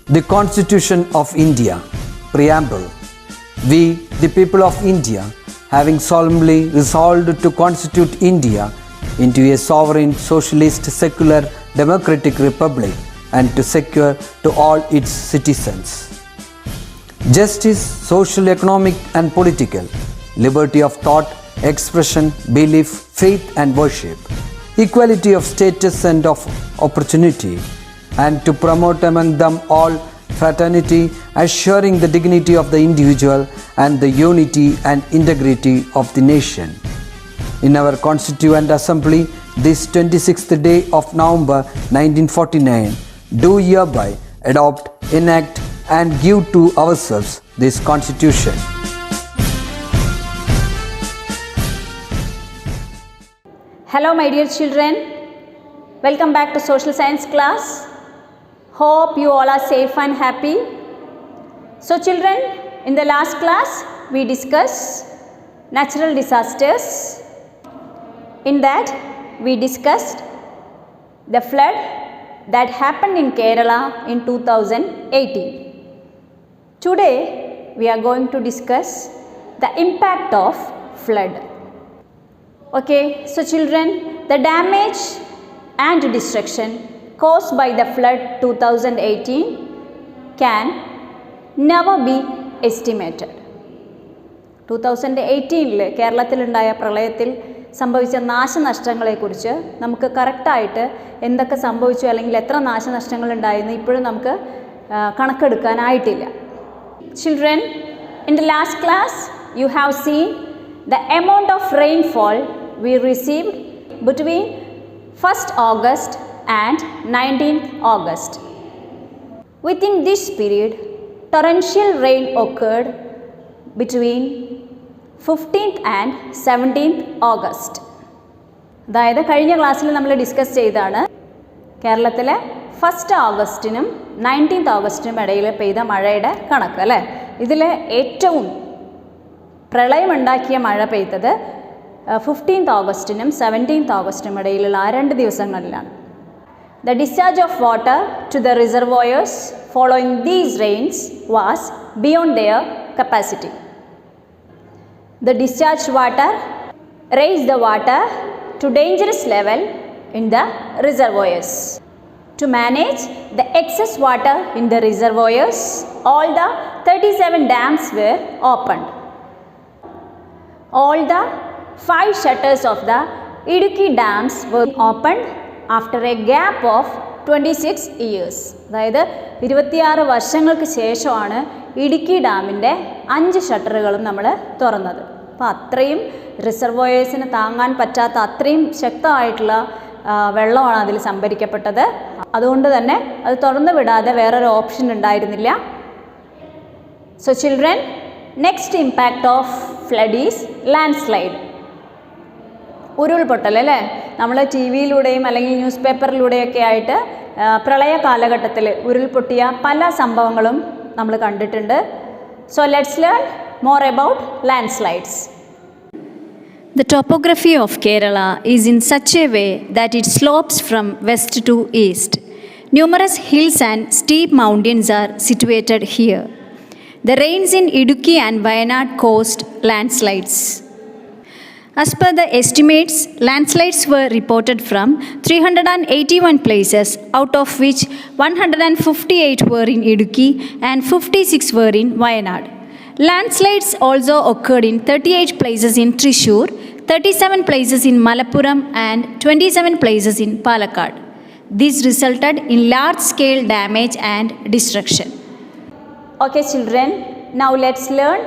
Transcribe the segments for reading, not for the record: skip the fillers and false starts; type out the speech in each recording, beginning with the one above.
The Constitution of India, Preamble. We, the people of India, having solemnly resolved to constitute India into a sovereign, socialist, secular, democratic republic and to secure to all its citizens justice, social, economic and political, liberty of thought, expression, belief, faith and worship, equality of status and of opportunity, and to promote among them all fraternity, assuring the dignity of the individual and the unity and integrity of the nation. In our Constituent Assembly, this 26th day of November 1949, do hereby adopt, enact and give to ourselves this Constitution. Hello my dear children, welcome back to social science class. Hope you all are safe and happy. So children, in the last class we discussed natural disasters. In that we discussed the flood that happened in Kerala in 2018. Today we are going to discuss the impact of flood. Okay, so children, the damage and destruction caused by the flood 2018 can never be estimated. 2018 കേരളത്തിലുണ്ടായ പ്രളയത്തിൽ സംഭവിച്ച നാശനഷ്ടങ്ങളെക്കുറിച്ച് നമുക്ക് കറക്റ്റായിട്ട് എന്തൊക്കെ സംഭവിച്ചു അല്ലെങ്കിൽ എത്ര നാശനഷ്ടങ്ങൾ ഉണ്ടായെന്ന് ഇപ്പോഴും നമുക്ക് കണക്കെടുക്കാനായിട്ടില്ല. Children, in the last class you have seen the amount of rainfall we received between 1st August and 19th August. Within this period, torrential rain occurred between 15th and 17th August. അതായത് കഴിഞ്ഞ ക്ലാസ്സിൽ നമ്മൾ discuss ചെയ്താണ് കേരളത്തിലെ 1st ഓഗസ്റ്റിനും 19th ഓഗസ്റ്റിനും ഇടയിൽ പെയ്ത മഴയുടെ കണക്ക് അല്ലേ. ഇതിൽ ഏറ്റവും പ്രളയമുണ്ടാക്കിയ മഴ പെയ്തത് 15th ഓഗസ്റ്റിനും 17th ഓഗസ്റ്റിനും ഇടയിലുള്ള ആ 2 ദിവസങ്ങളിലാണ്. The discharge of water to the reservoirs following these rains was beyond their capacity. The discharged water raised the water to dangerous level in the reservoirs. To manage the excess water in the reservoirs, all the 37 dams were opened. All the 5 shutters of the Idukki dams were opened after a gap of 26 years. അതായത് 26 വർഷങ്ങൾക്ക് ശേഷമാണ് ഇടുക്കി ഡാമിൻ്റെ 5 ഷട്ടറുകളും നമ്മൾ തുറന്നത്. അപ്പോൾ അത്രയും റിസർവോയേഴ്സിന് താങ്ങാൻ പറ്റാത്ത അത്രയും ശക്തമായിട്ടുള്ള വെള്ളമാണ് അതിൽ സംഭരിക്കപ്പെട്ടത്. അതുകൊണ്ട് തന്നെ അത് തുറന്നു വിടാതെ വേറൊരു ഓപ്ഷൻ ഉണ്ടായിരുന്നില്ല. So children, next impact of flood is land slide. ഉരുൾപൊട്ടൽ അല്ലേ, നമ്മൾ ടി വിയിലൂടെയും അല്ലെങ്കിൽ ന്യൂസ് പേപ്പറിലൂടെയൊക്കെ ആയിട്ട് പ്രളയ കാലഘട്ടത്തിൽ ഉരുൾപൊട്ടിയ പല സംഭവങ്ങളും നമ്മൾ കണ്ടിട്ടുണ്ട്. So let's learn more about land slides. The topography of Kerala is in such a way that it slopes from west to east. Numerous hills and steep mountains are situated here. The rains in Idukki and Wayanad caused landslides. As per the estimates, landslides were reported from 381 places, out of which 158 were in Idukki and 56 were in Wayanad. Landslides also occurred in 38 places in Thrissur, 37 places in Malappuram and 27 places in Palakkad. This resulted in large-scale damage and destruction. Okay children, now let's learn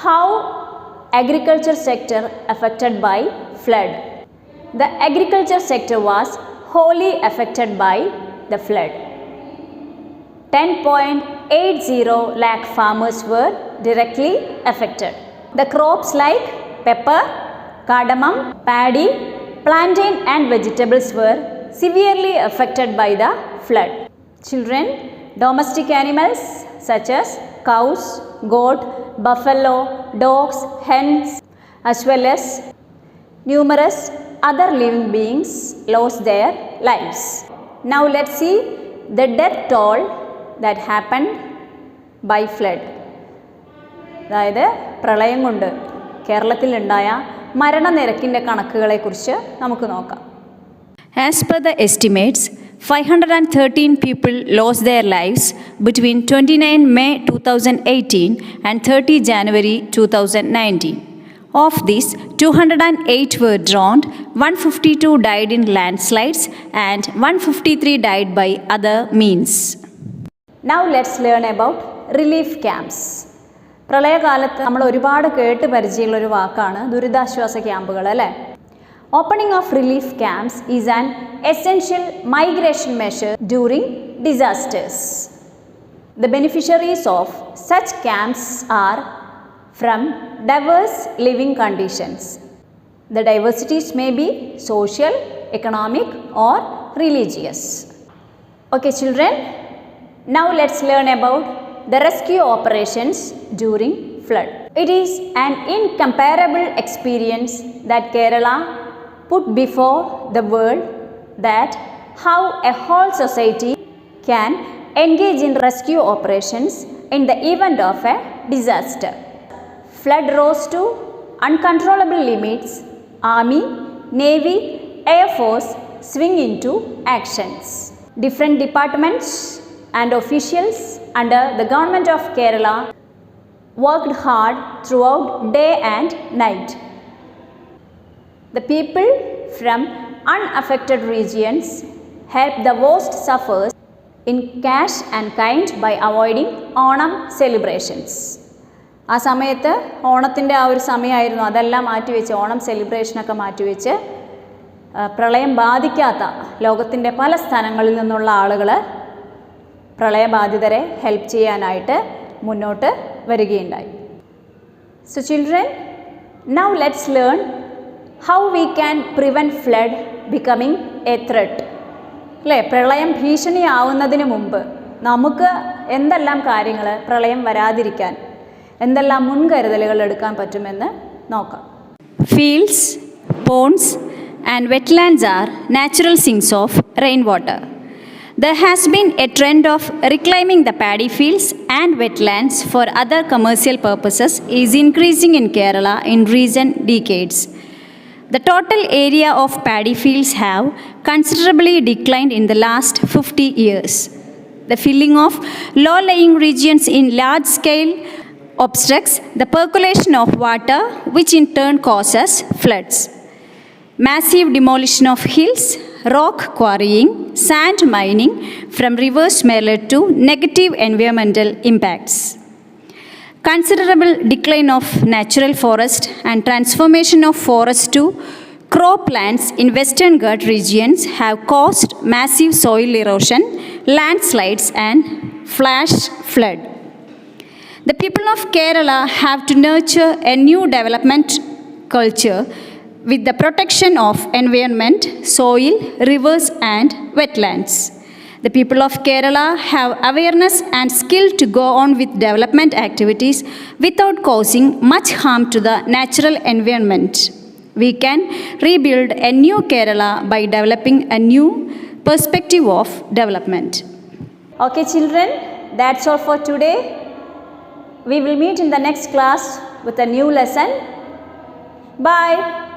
how agriculture sector affected by flood. The agriculture sector was wholly affected by the flood. 10.80 lakh farmers were directly affected. The crops like pepper, cardamom, paddy, plantain and vegetables were severely affected by the flood. Children, domestic animals such as cows, goat, buffalo, dogs, hens as well as numerous other living beings lost their lives. Now let's see the death toll that happened by flood. അതായത് പ്രളയം കൊണ്ട് കേരളത്തിലുണ്ടായ മരണനിരക്കിൻ്റെ കണക്കുകളെക്കുറിച്ച് നമുക്ക് നോക്കാം. As per the estimates, 513 people lost their lives between 29 May 2018 and 30 January 2019. Of these, 208 were drowned, 152 died in landslides, and 153 died by other means. Now let's learn about relief camps. പ്രളയകാലത്ത് നമ്മൾ ഒരുപാട് കേട്ട് പരിചയമുള്ളൊരു വാക്കാണ് ദുരിതാശ്വാസ ക്യാമ്പുകൾ അല്ലേ. Opening of relief camps is an essential migration measure during disasters. The beneficiaries of such camps are from diverse living conditions. The diversities may be social, economic or religious. Okay children, now let's learn about the rescue operations during flood. It is an incomparable experience that Kerala put before the world, that how a whole society can engage in rescue operations in the event of a disaster. Flood rose to uncontrollable limits. Army, Navy, Air Force swing into actions. Different departments and officials under the government of Kerala worked hard throughout day and night. The people from unaffected regions helped the worst sufferers in cash and kind by avoiding Onam celebrations. ആ സമയത്ത് ഓണത്തിൻ്റെ ആ ഒരു സമയമായിരുന്നു, അതെല്ലാം മാറ്റിവെച്ച് ഓണം സെലിബ്രേഷനൊക്കെ മാറ്റിവെച്ച് പ്രളയം ബാധിക്കാത്ത ലോകത്തിൻ്റെ പല സ്ഥലങ്ങളിൽ നിന്നുള്ള ആളുകൾ പ്രളയബാധിതരെ ഹെൽപ്പ് ചെയ്യാനായിട്ട് മുന്നോട്ട് വരികയുണ്ടായി. So children, now let's learn how we can prevent flood becoming a threat. അല്ലേ, പ്രളയം ഭീഷണിയാവുന്നതിന് മുമ്പ് നമുക്ക് എന്തെല്ലാം കാര്യങ്ങൾ പ്രളയം വരാതിരിക്കാൻ എന്തെല്ലാം മുൻകരുതലുകൾ എടുക്കാൻ പറ്റുമെന്ന് നോക്കാം. Fields, ponds and wetlands are natural sinks of rainwater. There has been a trend of reclaiming the paddy fields and wetlands for other commercial purposes is increasing in Kerala in recent decades. The total area of paddy fields have considerably declined in the last 50 years. The filling of low-lying regions in large scale obstructs the percolation of water, which in turn causes floods. Massive demolition of hills, rock quarrying, sand mining from rivers may lead to negative environmental impacts. Considerable decline of natural forest and transformation of forest to croplands in Western Ghat regions have caused massive soil erosion, landslides and flash flood. The people of Kerala have to nurture a new development culture with the protection of environment, soil, rivers and wetlands. The people of Kerala have awareness and skill to go on with development activities without causing much harm to the natural environment. We can rebuild a new Kerala by developing a new perspective of development. Okay children, that's all for today. We will meet in the next class with a new lesson. Bye.